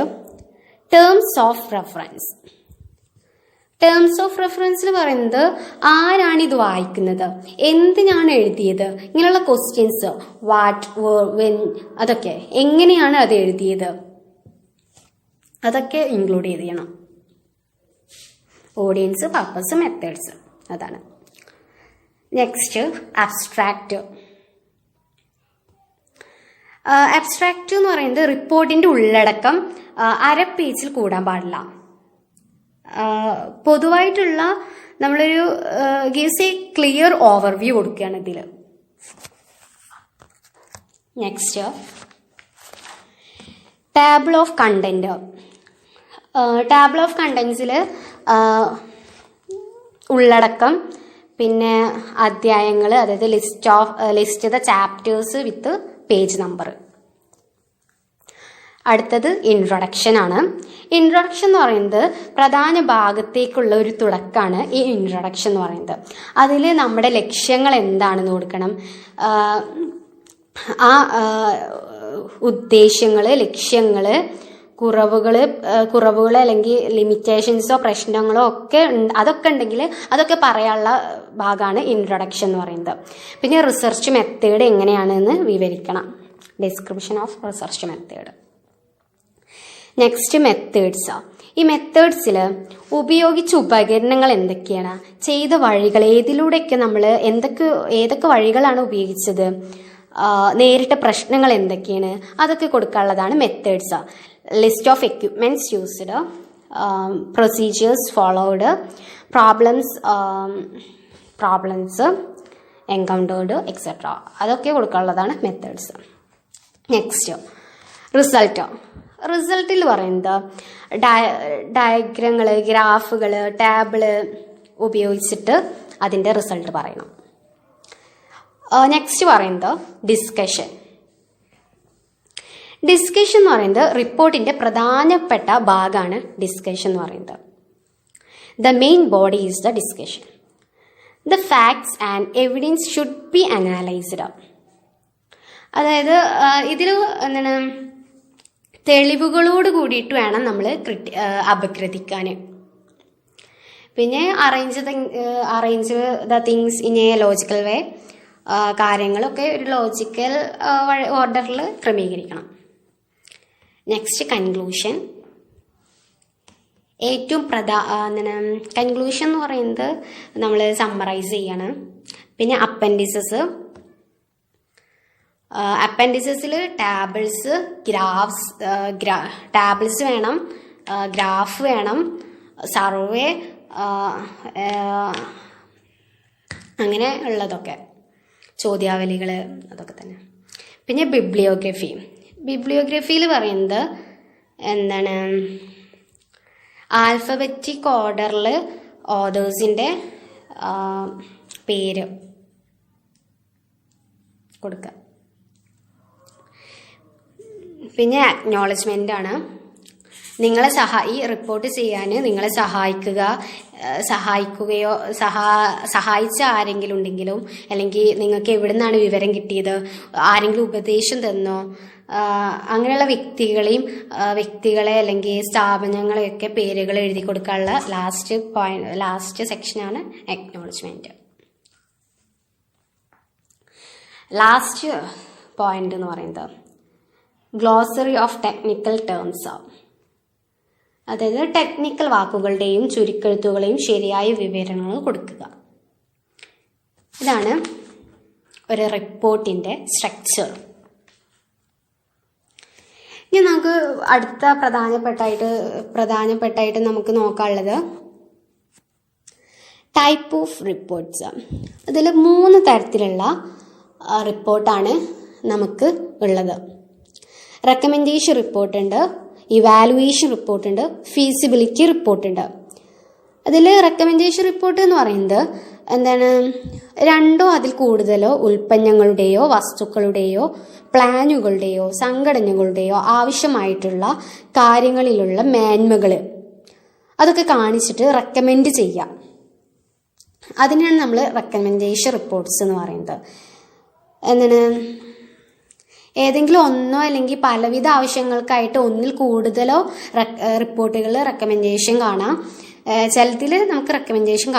terms of reference. Terms of റെഫറൻസിൽ പറയുന്നത് ആരാണ് ഇത് വായിക്കുന്നത്, എന്തിനാണ് എഴുതിയത്, ഇങ്ങനെയുള്ള ക്വസ്റ്റ്യൻസ്, വാട്ട്, വെൻ, അതൊക്കെ എങ്ങനെയാണ് അത് എഴുതിയത്, അതൊക്കെ ഇൻക്ലൂഡ് ചെയ്യണം. ഓഡിയൻസ്, പർപ്പസ്, മെത്തേഡ്സ്, അതാണ്. Next abstract. അബ്സ്ട്രാക്റ്റ് എന്ന് പറയുന്നത് റിപ്പോർട്ടിന്റെ ഉള്ളടക്കം 1/2 പേജിൽ കൂടാൻ പാടില്ല. പൊതുവായിട്ടുള്ള നമ്മളൊരു ഗീവ്സ് എ ക്ലിയർ ഓവർവ്യൂ കൊടുക്കുകയാണ് ഇതിൽ. Next table of content. Table of കണ്ടന്റ്സിൽ ഉള്ളടക്കം, പിന്നെ അധ്യായങ്ങൾ, അതായത് list the chapters with page number. അടുത്തത് ഇൻട്രൊഡക്ഷൻ ആണ്. ഇൻട്രൊഡക്ഷൻ എന്ന് പറയുന്നത് പ്രധാന ഭാഗത്തേക്കുള്ള ഒരു തുടക്കമാണ് ഈ ഇൻട്രൊഡക്ഷൻ എന്ന് പറയുന്നത്. അതിൽ നമ്മുടെ ലക്ഷ്യങ്ങൾ എന്താണെന്ന് കൊടുക്കണം, ആ ഉദ്ദേശങ്ങൾ, ലക്ഷ്യങ്ങൾ, കുറവുകൾ അല്ലെങ്കിൽ ലിമിറ്റേഷൻസോ പ്രശ്നങ്ങളോ ഒക്കെ അതൊക്കെ ഉണ്ടെങ്കിൽ അതൊക്കെ പറയാനുള്ള ഭാഗമാണ് ഇൻട്രൊഡക്ഷൻ എന്ന് പറയുന്നത്. പിന്നെ റിസർച്ച് മെത്തേഡ് എങ്ങനെയാണെന്ന് വിവരിക്കണം, description of research method. Next methods. ഈ മെത്തേഡ്സിൽ ഉപയോഗിച്ച ഉപകരണങ്ങൾ എന്തൊക്കെയാണ്, ചെയ്ത വഴികൾ, ഏതിലൂടെയൊക്കെ നമ്മൾ ഏതൊക്കെ വഴികളാണ് ഉപയോഗിച്ചത്, നേരിട്ട പ്രശ്നങ്ങൾ എന്തൊക്കെയാണ്, അതൊക്കെ കൊടുക്കാനുള്ളതാണ് methods. List of equipments used, procedures followed, problems encountered etcetera. അതൊക്കെ കൊടുക്കാനുള്ളതാണ് മെത്തേഡ്സ്. നെക്സ്റ്റ് റിസൾട്ടിൽ പറയുന്നത് ഡയഗ്രങ്ങൾ, ഗ്രാഫുകൾ, ടേബിള് ഉപയോഗിച്ചിട്ട് അതിൻ്റെ റിസൾട്ട് പറയണം. നെക്സ്റ്റ് പറയുന്നത് ഡിസ്കഷൻ എന്ന് പറയുന്നത് റിപ്പോർട്ടിന്റെ പ്രധാനപ്പെട്ട ഭാഗമാണ് ഡിസ്കഷൻ എന്ന് പറയുന്നത്. The main body is the discussion. The facts and evidence should be analysed. അതായത് ഇതിൽ എന്താണ്, തെളിവുകളോട് കൂടിയിട്ട് വേണം നമ്മൾ അപഗ്രഥിക്കാൻ. പിന്നെ arrange the things in a logical way. കാര്യങ്ങളൊക്കെ ഒരു ലോജിക്കൽ ഓർഡറിൽ ക്രമീകരിക്കണം. Next conclusion. ഏറ്റവും കൺക്ലൂഷൻ എന്ന് പറയുന്നത് നമ്മൾ സമ്മറൈസ് ചെയ്യാണ്. പിന്നെ അപ്പൻഡിസസിൽ ടാബിൾസ്, ടാബിൾസ് വേണം, ഗ്രാഫ് വേണം, സർവേ, അങ്ങനെ ഉള്ളതൊക്കെ, ചോദ്യാവലികൾ, അതൊക്കെ തന്നെ. പിന്നെ ബിബ്ലിയോഗ്രഫിയിൽ പറയുന്നത് എന്താണ്, ആൽഫബറ്റിക് ഓർഡറിൽ ഓതേഴ്സിൻ്റെ പേര് കൊടുക്കുക. പിന്നെ അക്നോളജ്മെൻ്റ് ആണ്. ഈ റിപ്പോർട്ട് ചെയ്യാൻ നിങ്ങളെ സഹായിച്ച ആരെങ്കിലും ഉണ്ടെങ്കിലും, അല്ലെങ്കിൽ നിങ്ങൾക്ക് എവിടെ നിന്നാണ് വിവരം കിട്ടിയത്, ആരെങ്കിലും ഉപദേശം തന്നോ, അങ്ങനെയുള്ള വ്യക്തികളെ അല്ലെങ്കിൽ സ്ഥാപനങ്ങളെയൊക്കെ പേരുകൾ എഴുതി കൊടുക്കാനുള്ള ലാസ്റ്റ് സെക്ഷനാണ് അക്നോളജ്മെന്റ്. ലാസ്റ്റ് പോയിന്റ് എന്ന് പറയുന്നത് ഗ്ലോസറി ഓഫ് ടെക്നിക്കൽ ടേംസ്. അതായത് ടെക്നിക്കൽ വാക്കുകളുടെയും ചുരുക്കെഴുത്തുകളെയും ശരിയായ വിവരണങ്ങൾ കൊടുക്കുക. ഇതാണ് ഒരു റിപ്പോർട്ടിന്റെ സ്ട്രക്ചർ. ഇനി നമുക്ക് അടുത്ത പ്രധാനപ്പെട്ടായിട്ട് നമുക്ക് നോക്കാനുള്ളത് ടൈപ്പ് ഓഫ് റിപ്പോർട്ട്സ്. അതിൽ 3 തരത്തിലുള്ള റിപ്പോർട്ടാണ് നമുക്ക് ഉള്ളത്. റെക്കമെൻഡേഷൻ റിപ്പോർട്ട് ഉണ്ട്, ഇവാലുവേഷൻ റിപ്പോർട്ട് ഉണ്ട്, ഫീസിബിലിറ്റി റിപ്പോർട്ട് ഉണ്ട്. അതിൽ റെക്കമെൻഡേഷൻ റിപ്പോർട്ട് എന്ന് പറയുന്നത് എന്താണ്, 2 അതിൽ കൂടുതലോ ഉൽപ്പന്നങ്ങളുടെയോ വസ്തുക്കളുടെയോ പ്ലാനുകളുടെയോ സംഘടനകളുടെയോ ആവശ്യമായിട്ടുള്ള കാര്യങ്ങളിലുള്ള മേന്മകൾ അതൊക്കെ കാണിച്ചിട്ട് റെക്കമെൻഡ് ചെയ്യാം. അതിനാണ് നമ്മൾ റെക്കമെൻഡേഷൻ റിപ്പോർട്ട്സ് എന്ന് പറയുന്നത്. എന്താണ്, ഏതെങ്കിലും ഒന്നോ അല്ലെങ്കിൽ പലവിധ ആവശ്യങ്ങൾക്കായിട്ട് ഒന്നിൽ കൂടുതലോ റിപ്പോർട്ടുകൾ റെക്കമെൻഡേഷൻ കാണാം. ചിലതിൽ നമുക്ക് റെക്കമെൻഡേഷൻ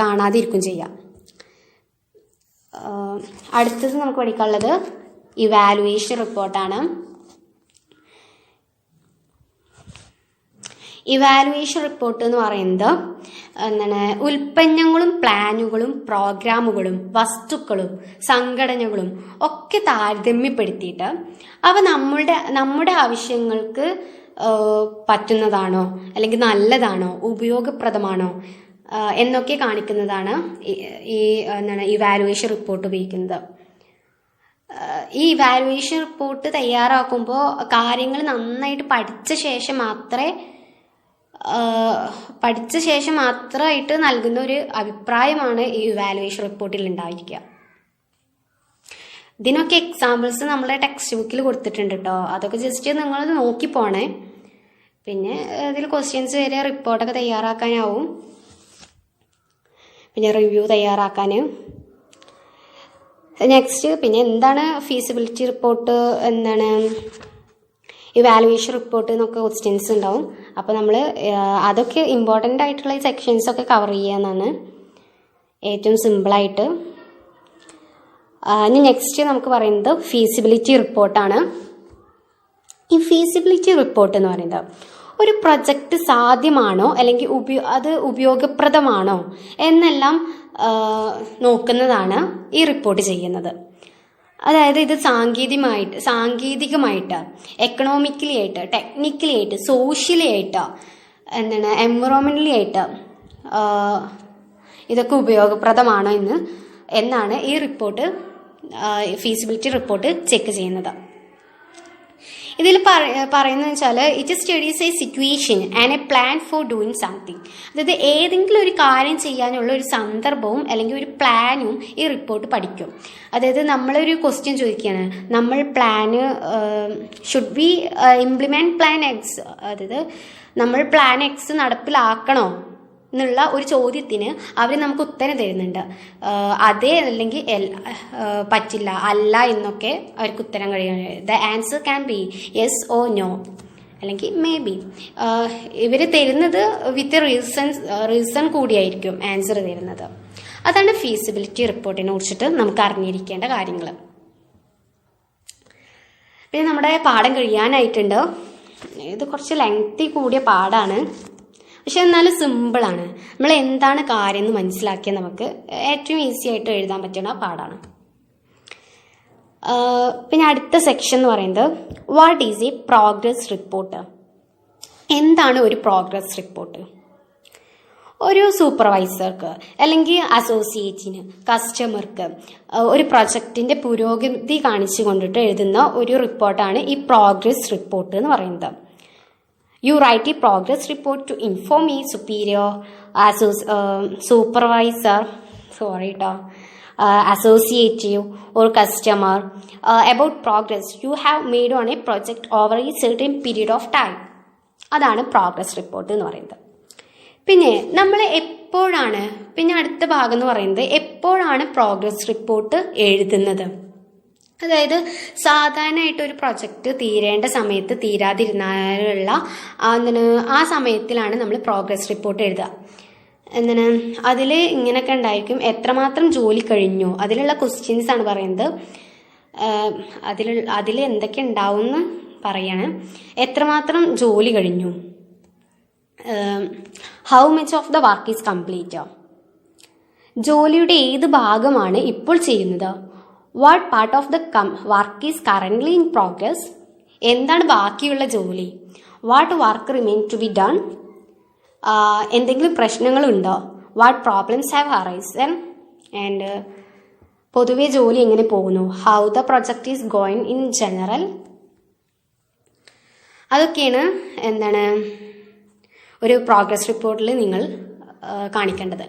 കാണാതിരിക്കും ചെയ്യാം. അടുത്തത് നമുക്ക് പഠിക്കാനുള്ളത് ഇവാലുവേഷൻ റിപ്പോർട്ടാണ്. ഇവാലുവേഷൻ റിപ്പോർട്ട് എന്ന് പറയുന്നത് എന്താണ്, ഉൽപ്പന്നങ്ങളും പ്ലാനുകളും പ്രോഗ്രാമുകളും വസ്തുക്കളും സംഘടനകളും ഒക്കെ താരതമ്യപ്പെടുത്തിയിട്ട് അവ നമ്മുടെ ആവശ്യങ്ങൾക്ക് പറ്റുന്നതാണോ അല്ലെങ്കിൽ നല്ലതാണോ ഉപയോഗപ്രദമാണോ എന്നൊക്കെ കാണിക്കുന്നതാണ് ഈ ഇവാലുവേഷൻ റിപ്പോർട്ട് ഉപയോഗിക്കുന്നത്. ഈ ഇവാലുവേഷൻ റിപ്പോർട്ട് തയ്യാറാക്കുമ്പോൾ കാര്യങ്ങൾ നന്നായിട്ട് പഠിച്ച ശേഷം മാത്രമായിട്ട് നൽകുന്ന ഒരു അഭിപ്രായമാണ് ഈ ഇവാലുവേഷൻ റിപ്പോർട്ടിൽ ഉണ്ടായിരിക്കുക. ഇതിനൊക്കെ എക്സാമ്പിൾസ് നമ്മളെ ടെക്സ്റ്റ് ബുക്കിൽ കൊടുത്തിട്ടുണ്ട് കേട്ടോ. അതൊക്കെ ജസ്റ്റ് നിങ്ങൾ നോക്കി പോണേ. പിന്നെ ഇതിൽ ക്വസ്റ്റ്യൻസ് വരെ റിപ്പോർട്ടൊക്കെ തയ്യാറാക്കാനാവും, പിന്നെ റിവ്യൂ തയ്യാറാക്കാൻ. നെക്സ്റ്റ് പിന്നെ എന്താണ് ഫീസിബിലിറ്റി റിപ്പോർട്ട്, എന്താണ് ഇവാലുവേഷൻ റിപ്പോർട്ട് എന്നൊക്കെ ക്വസ്റ്റ്യൻസ് ഉണ്ടാവും. അപ്പോൾ നമ്മൾ അതൊക്കെ ഇമ്പോർട്ടൻ്റ് ആയിട്ടുള്ള ഈ സെക്ഷൻസൊക്കെ കവർ ചെയ്യാന്നാണ് ഏറ്റവും സിമ്പിളായിട്ട്. ഇനി നെക്സ്റ്റ് നമുക്ക് പറയുന്നത് ഫീസിബിലിറ്റി റിപ്പോർട്ടാണ്. ഈ ഫീസിബിലിറ്റി റിപ്പോർട്ട് എന്ന് പറയുന്നത് ഒരു പ്രൊജക്റ്റ് സാധ്യമാണോ അല്ലെങ്കിൽ അത് ഉപയോഗപ്രദമാണോ എന്നെല്ലാം നോക്കുന്നതാണ് ഈ റിപ്പോർട്ട് ചെയ്യുന്നത്. അതായത് ഇത് സാങ്കേതികമായിട്ട് എക്കണോമിക്കലി ആയിട്ട് ടെക്നിക്കലി ആയിട്ട് സോഷ്യലി ആയിട്ട് എൻവറോൺമെന്റലി ആയിട്ട് ഇതൊക്കെ ഉപയോഗപ്രദമാണോ എന്നാണ് ഈ റിപ്പോർട്ട് ഫീസിബിലിറ്റി റിപ്പോർട്ട് ചെക്ക് ചെയ്യുന്നത്. ഇതിൽ പറയുന്നത് വെച്ചാൽ it studies A situation and A plan for doing something. അതായത് ഏതെങ്കിലും ഒരു കാര്യം ചെയ്യാനുള്ള ഒരു സന്ദർഭവും അല്ലെങ്കിൽ ഒരു പ്ലാനും ഈ റിപ്പോർട്ട് പഠിക്കും. അതായത് നമ്മളൊരു ക്വസ്റ്റ്യൻ ചോദിക്കുകയാണ്, നമ്മൾ plan should we implement plan X, അതായത് നമ്മൾ പ്ലാൻ എക്സ് നടപ്പിലാക്കണോ എന്നുള്ള ഒരു ചോദ്യത്തിന് അവർ നമുക്ക് ഉത്തരം തരുന്നുണ്ട്. അതെ അല്ലെങ്കിൽ പറ്റില്ല, അല്ല എന്നൊക്കെ അവർക്ക് ഉത്തരം കഴിയുന്നു. The answer can be yes or no അല്ലെങ്കിൽ മേ ബി. ഇവർ തരുന്നത് വിത്ത് റീസൺ കൂടിയായിരിക്കും ആൻസർ തരുന്നത്. അതാണ് ഫീസിബിലിറ്റി റിപ്പോർട്ടിനെ കുറിച്ചിട്ട് നമുക്ക് അറിഞ്ഞിരിക്കേണ്ട കാര്യങ്ങൾ. പിന്നെ നമ്മുടെ പാഠം കഴിയാനായിട്ടുണ്ട്. ഇത് കുറച്ച് ലെങ്തി കൂടിയ പാഠമാണ്, പക്ഷെ എന്നാലും സിമ്പിളാണ്. നമ്മൾ എന്താണ് കാര്യം എന്ന് മനസ്സിലാക്കിയാൽ നമുക്ക് ഏറ്റവും ഈസി ആയിട്ട് എഴുതാൻ പറ്റുന്ന പാഠമാണ്. പിന്നെ അടുത്ത സെക്ഷൻ എന്ന് പറയുന്നത് what is A progress report. എന്താണ് ഒരു പ്രോഗ്രസ് റിപ്പോർട്ട്? ഒരു സൂപ്പർവൈസർക്ക് അല്ലെങ്കിൽ അസോസിയേറ്റിന്, കസ്റ്റമർക്ക് ഒരു പ്രൊജക്റ്റിന്റെ പുരോഗതി കാണിച്ചു കൊണ്ടിട്ട് എഴുതുന്ന ഒരു റിപ്പോർട്ടാണ് ഈ പ്രോഗ്രസ് റിപ്പോർട്ട് എന്ന് പറയുന്നത്. You write a progress report to inform a superior, supervisor, associative or customer about progress you have made on a project over a certain period of time. അതാണ് പ്രോഗ്രസ് റിപ്പോർട്ട് എന്ന് പറയുന്നത്. പിന്നെ നമ്മൾ പിന്നെ അടുത്ത ഭാഗം എന്ന് പറയുന്നത് എപ്പോഴാണ് പ്രോഗ്രസ് റിപ്പോർട്ട് എഴുതുന്നത്. അതായത് സാധാരണയായിട്ട് ഒരു പ്രൊജക്റ്റ് തീരേണ്ട സമയത്ത് തീരാതിരുന്നാലുള്ള ആ സമയത്തിലാണ് നമ്മൾ പ്രോഗ്രസ് റിപ്പോർട്ട് എഴുതുക. അതിൽ ഇങ്ങനെയൊക്കെ ഉണ്ടായിരിക്കും, എത്രമാത്രം ജോലി കഴിഞ്ഞു, അതിലുള്ള ക്വസ്റ്റ്യൻസ് ആണ് പറയുന്നത്. അതിൽ എന്തൊക്കെ ഉണ്ടാവും എന്ന് പറയാണ്. എത്രമാത്രം ജോലി കഴിഞ്ഞു, how much of the work is complete, ജോലിയുടെ ഏത് ഭാഗമാണ് ഇപ്പോൾ ചെയ്യുന്നത്, what part of the work is currently in progress, എന്താണ് ബാക്കിയുള്ള ജോലി, what work remain to be done, എന്തെങ്കിലും പ്രശ്നങ്ങളുണ്ടോ, what problems have arisen, and പൊതുവെ ജോലി എങ്ങനെ പോകുന്നു, how the project is going in general. അതൊക്കെയാണ് ഒരു പ്രോഗ്രസ് റിപ്പോർട്ടിൽ നിങ്ങൾ കാണിക്കേണ്ടത്.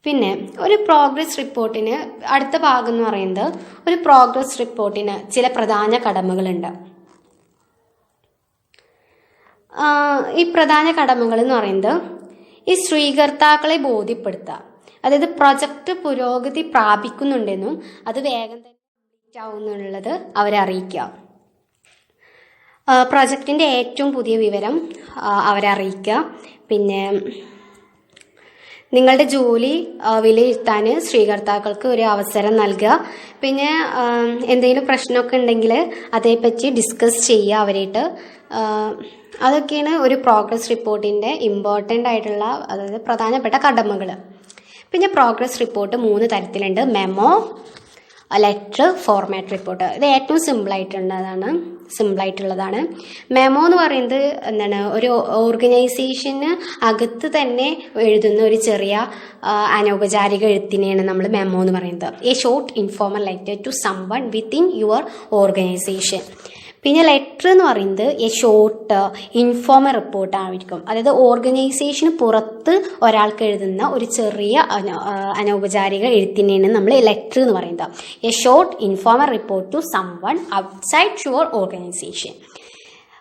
പിന്നെ ഒരു പ്രോഗ്രസ് റിപ്പോർട്ടിന് അടുത്ത ഭാഗം എന്ന് പറയുന്നത് ഒരു പ്രോഗ്രസ് റിപ്പോർട്ടിന് ചില പ്രധാന കടമകളുണ്ട്. ഈ പ്രധാന കടമകൾ എന്ന് പറയുന്നത് ഈ സ്വീകർത്താക്കളെ ബോധ്യപ്പെടുത്തുക. അതായത് പ്രൊജക്റ്റ് പുരോഗതി പ്രാപിക്കുന്നുണ്ടെന്നും അത് വേഗം തന്നെ കംപ്ലീറ്റ് ആവുന്നുള്ളത് അവരെ അറിയിക്കുക. പ്രൊജക്റ്റിൻ്റെ ഏറ്റവും പുതിയ വിവരം അവരെ അറിയിക്കുക. പിന്നെ നിങ്ങളുടെ ജോലി വിലയിരുത്താൻ സ്വീകർത്താക്കൾക്ക് ഒരു അവസരം നൽകുക. പിന്നെ എന്തെങ്കിലും പ്രശ്നമൊക്കെ ഉണ്ടെങ്കിൽ അതേപ്പറ്റി ഡിസ്കസ് ചെയ്യുക അവരായിട്ട്. അതൊക്കെയാണ് ഒരു പ്രോഗ്രസ് റിപ്പോർട്ടിൻ്റെ ഇമ്പോർട്ടൻ്റ് ആയിട്ടുള്ള, അതായത് പ്രധാനപ്പെട്ട കടമകൾ. പിന്നെ പ്രോഗ്രസ് റിപ്പോർട്ട് 3 തരത്തിലുണ്ട്: മെമ്മോ, ലെറ്റർ, ഫോർമാറ്റ് റിപ്പോർട്ട്. ഇത് ഏറ്റവും സിമ്പിളായിട്ടുള്ളതാണ്. മെമ്മോ എന്ന് പറയുന്നത് ഒരു ഓർഗനൈസേഷന് അകത്ത് തന്നെ എഴുതുന്ന ഒരു ചെറിയ അനൗപചാരിക എഴുത്തിനെയാണ് നമ്മൾ മെമ്മോ എന്ന് പറയുന്നത്. A short informal letter to someone within your organisation. പിന്നെ ലെറ്റർ എന്ന് പറയുന്നത് എ ഷോർട്ട് ഇൻഫോർമൽ റിപ്പോർട്ട് ആയിരിക്കും. അതായത് ഓർഗനൈസേഷന് പുറത്ത് ഒരാൾക്ക് എഴുതുന്ന ഒരു ചെറിയ അനൗപചാരിക എഴുത്തിനെയാണ് നമ്മൾ ലെറ്റർ എന്ന് പറയുന്നത്. A short informal report to someone outside your organisation.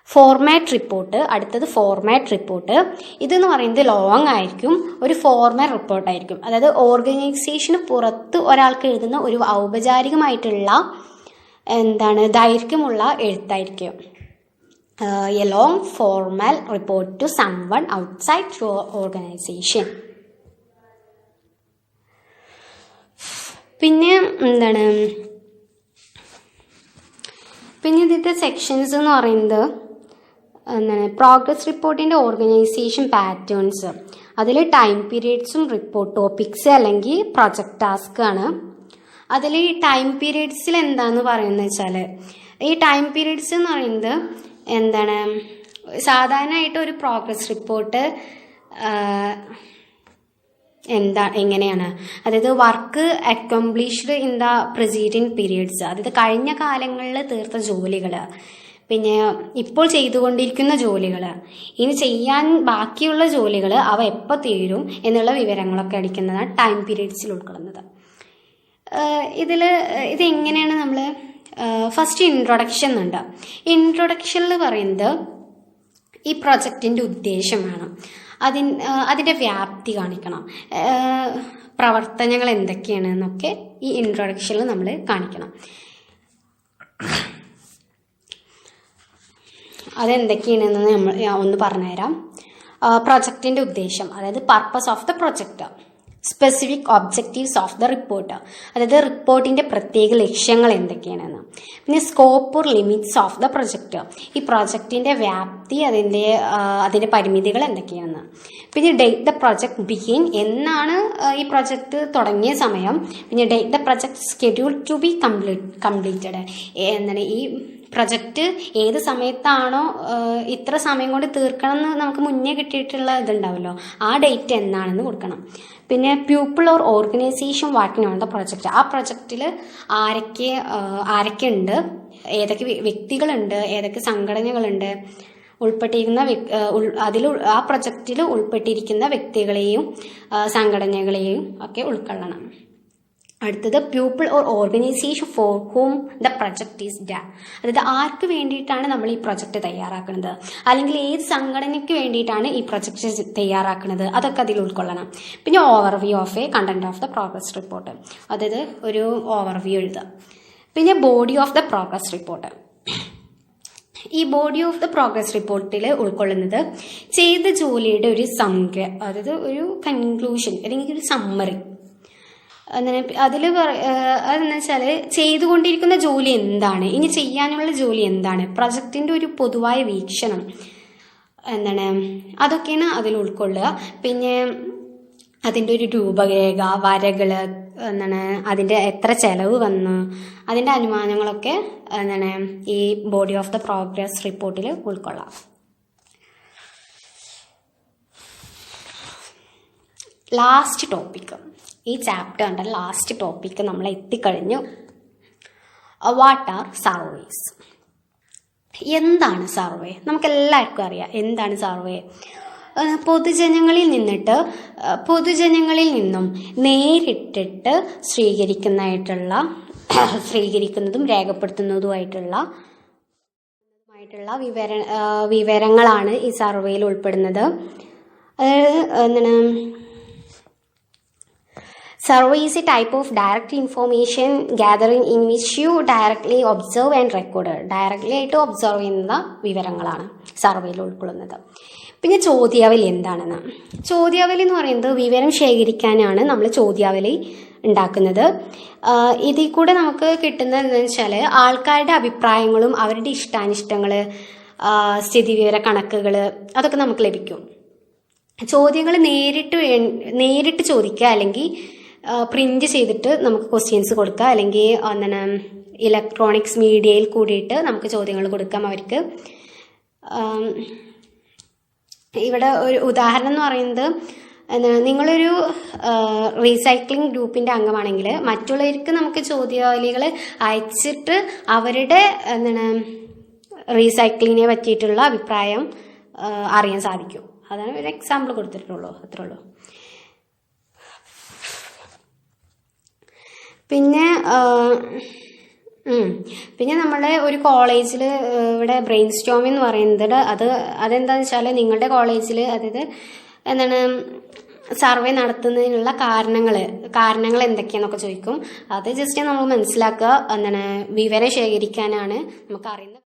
Format report, അടുത്തത് ഫോർമാറ്റ് റിപ്പോർട്ട്. ഇതെന്ന് പറയുന്നത് ലോങ് ആയിരിക്കും, ഒരു ഫോർമാൽ റിപ്പോർട്ടായിരിക്കും. അതായത് ഓർഗനൈസേഷന് പുറത്ത് ഒരാൾക്ക് എഴുതുന്ന ഒരു ഔപചാരികമായിട്ടുള്ള ദൈർഘ്യമുള്ള എഴുത്തായിരിക്കും. A long formal report to someone outside your organisation. പിന്നെ പിന്നെ ഇതിൻ്റെ സെക്ഷൻസ് എന്ന് പറയുന്നത് എന്താണ്, പ്രോഗ്രസ് റിപ്പോർട്ടിൻ്റെ ഓർഗനൈസേഷൻ പാറ്റേൺസ്, അതിൽ ടൈം പീരീഡ്സും റിപ്പോർട്ട് ടോപ്പിക്സ് അല്ലെങ്കിൽ പ്രൊജക്ട് ടാസ്ക് ആണ്. അതിൽ ഈ ടൈം പീരീഡ്സിൽ എന്താന്ന് പറയുന്നത് വെച്ചാൽ, ഈ ടൈം പീരീഡ്സ് എന്ന് പറയുന്നത് എന്താണ്, സാധാരണയായിട്ട് ഒരു പ്രോഗ്രസ് റിപ്പോർട്ട് എങ്ങനെയാണ്, അതായത് work accomplished in the preceding periods, അതായത് കഴിഞ്ഞ കാലങ്ങളിൽ തീർത്ത ജോലികൾ, പിന്നെ ഇപ്പോൾ ചെയ്തുകൊണ്ടിരിക്കുന്ന ജോലികൾ, ഇനി ചെയ്യാൻ ബാക്കിയുള്ള ജോലികൾ അവ എപ്പോൾ തീരും എന്നുള്ള വിവരങ്ങളൊക്കെ അടിക്കുന്നതാണ് ടൈം പീരീഡ്സിൽ ഉൾക്കൊള്ളുന്നത്. ഇതെങ്ങനെയാണ് നമ്മൾ ഫസ്റ്റ് ഇൻട്രൊഡക്ഷൻ ഉണ്ട്. ഇൻട്രൊഡക്ഷനിൽ പറയുന്നത് ഈ പ്രൊജക്റ്റിൻ്റെ ഉദ്ദേശം വേണം, അതിൻ്റെ വ്യാപ്തി കാണിക്കണം, പ്രവർത്തനങ്ങൾ എന്തൊക്കെയാണ് എന്നൊക്കെ ഈ ഇൻട്രൊഡക്ഷനിൽ നമ്മൾ കാണിക്കണം. അതെന്തൊക്കെയാണെന്ന് ഞാൻ ഒന്ന് പറഞ്ഞുതരാം. പ്രൊജക്റ്റിൻ്റെ ഉദ്ദേശം, അതായത് purpose of the project, specific objectives of the report, അതായത് റിപ്പോർട്ടിൻ്റെ പ്രത്യേക ലക്ഷ്യങ്ങൾ എന്തൊക്കെയാണെന്ന്. പിന്നെ scope or limits of the project, ഈ പ്രൊജക്റ്റിൻ്റെ വ്യാപ്തി, അതിൻ്റെ പരിമിതികൾ എന്തൊക്കെയാണെന്ന്. പിന്നെ ഡേറ്റ് ദ പ്രൊജക്ട് ബിഗിൻ, എന്നാണ് ഈ പ്രൊജക്റ്റ് തുടങ്ങിയ സമയം. പിന്നെ date the project schedule to be completed, എന്താണ് ഈ പ്രൊജക്റ്റ് ഏത് സമയത്താണോ ഇത്ര സമയം കൊണ്ട് തീർക്കണം എന്ന് നമുക്ക് മുന്നേ കിട്ടിയിട്ടുള്ള ഇതുണ്ടാവുമല്ലോ, ആ ഡേറ്റ് എന്നാണെന്ന് കൊടുക്കണം. പിന്നെ pupil or organisation working on the project, ആ പ്രൊജക്റ്റിൽ ആരൊക്കെ ഉണ്ട്, ഏതൊക്കെ വ്യക്തികളുണ്ട്, ഏതൊക്കെ സംഘടനകളുണ്ട് ഉൾപ്പെട്ടിരിക്കുന്ന ആ പ്രൊജക്റ്റിൽ ഉൾപ്പെട്ടിരിക്കുന്ന വ്യക്തികളെയും സംഘടനകളെയും ഒക്കെ ഉൾക്കൊള്ളണം. അടുത്തത് pupil or organisation for ഹൂം the project is done, അതായത് ആർക്ക് വേണ്ടിയിട്ടാണ് നമ്മൾ ഈ പ്രൊജക്റ്റ് തയ്യാറാക്കുന്നത്, അല്ലെങ്കിൽ ഏത് സംഘടനയ്ക്ക് വേണ്ടിയിട്ടാണ് ഈ പ്രൊജക്റ്റ് തയ്യാറാക്കുന്നത്, അതൊക്കെ അതിൽ ഉൾക്കൊള്ളണം. പിന്നെ overview of A content of the progress report, അതായത് ഒരു ഓവർവ്യൂ എഴുതുക. പിന്നെ body of the progress report, ഈ ബോഡി ഓഫ് ദ പ്രോഗ്രസ് റിപ്പോർട്ടിൽ ഉൾക്കൊള്ളുന്നത് ചെയ്ത ജോലിയുടെ ഒരു അതായത് ഒരു കൺക്ലൂഷൻ അല്ലെങ്കിൽ ഒരു സമ്മറി. അതെന്ന് വെച്ചാൽ ചെയ്തുകൊണ്ടിരിക്കുന്ന ജോലി എന്താണ്, ഇനി ചെയ്യാനുള്ള ജോലി എന്താണ്, പ്രൊജക്റ്റിൻ്റെ ഒരു പൊതുവായ വീക്ഷണം അതൊക്കെയാണ് അതിൽ ഉൾക്കൊള്ളുക. പിന്നെ അതിൻ്റെ ഒരു രൂപരേഖ, വരകൾ, അതിൻ്റെ എത്ര ചെലവ് വന്നു, അതിൻ്റെ അനുമാനങ്ങളൊക്കെ ഈ ബോഡി ഓഫ് ദ പ്രോഗ്രസ് റിപ്പോർട്ടിൽ ഉൾക്കൊള്ളാം. ലാസ്റ്റ് ടോപ്പിക്ക്, ഈ ചാപ്റ്ററിൻ്റെ ലാസ്റ്റ് ടോപ്പിക്ക് നമ്മൾ എത്തിക്കഴിഞ്ഞു. What are surveys? എന്താണ് സർവേ? നമുക്കെല്ലാവർക്കും അറിയാം എന്താണ് സർവേ. പൊതുജനങ്ങളിൽ നിന്നും നേരിട്ടിട്ട് സ്വീകരിക്കുന്നതും രേഖപ്പെടുത്തുന്നതുമായിട്ടുള്ള വിവരങ്ങളാണ് ഈ സർവേയിൽ ഉൾപ്പെടുന്നത്. Survey is a type of direct information gathering in which you directly observe and record. Directly ആയിട്ട് ഒബ്സർവ് ചെയ്യുന്ന വിവരങ്ങളാണ് സർവേയിൽ ഉൾക്കൊള്ളുന്നത്. പിന്നെ ചോദ്യാവലി എന്താണെന്ന്. ചോദ്യാവലി എന്ന് പറയുന്നത് വിവരം ശേഖരിക്കാനാണ് നമ്മൾ ചോദ്യാവലി ഉണ്ടാക്കുന്നത്. ഇതിൽ കൂടെ നമുക്ക് കിട്ടുന്നത് എന്താണെന്ന് വെച്ചാൽ ആൾക്കാരുടെ അഭിപ്രായങ്ങളും അവരുടെ ഇഷ്ടാനിഷ്ടങ്ങൾ, സ്ഥിതിവിവര കണക്കുകൾ അതൊക്കെ നമുക്ക് ലഭിക്കും. ചോദ്യങ്ങൾ നേരിട്ട് ചോദിക്കുക, അല്ലെങ്കിൽ പ്രിന്റ് ചെയ്തിട്ട് നമുക്ക് ക്വസ്റ്റ്യൻസ് കൊടുക്കുക, അല്ലെങ്കിൽ ഇലക്ട്രോണിക്സ് മീഡിയയിൽ കൂടിയിട്ട് നമുക്ക് ചോദ്യങ്ങൾ കൊടുക്കാം അവർക്ക്. ഇവിടെ ഒരു ഉദാഹരണം എന്ന് പറയുന്നത്, നിങ്ങളൊരു റീസൈക്ലിംഗ് ഗ്രൂപ്പിൻ്റെ അംഗമാണെങ്കിൽ മറ്റുള്ളവർക്ക് നമുക്ക് ചോദ്യാവലികൾ അയച്ചിട്ട് അവരുടെ റീസൈക്ലിങ്ങിനെ പറ്റിയിട്ടുള്ള അഭിപ്രായം അറിയാൻ സാധിക്കും. അതാണ് ഒരു എക്സാമ്പിൾ കൊടുത്തിട്ടുള്ളൂ, അത്രേ ഉള്ളൂ. പിന്നെ നമ്മുടെ ഒരു കോളേജിൽ ഇവിടെ ബ്രെയിൻ സ്റ്റോമിംഗ് എന്ന് പറയുന്നത് അതെന്താണെന്ന് വെച്ചാൽ നിങ്ങളുടെ കോളേജിൽ അതായത് സർവേ നടത്തുന്നതിനുള്ള കാരണങ്ങൾ എന്തൊക്കെയാണെന്നൊക്കെ ചോദിക്കും. അത് ജസ്റ്റ് നമ്മൾ മനസ്സിലാക്കുക, വിവരം ശേഖരിക്കാനാണ് നമുക്ക് അറിയുന്നത്.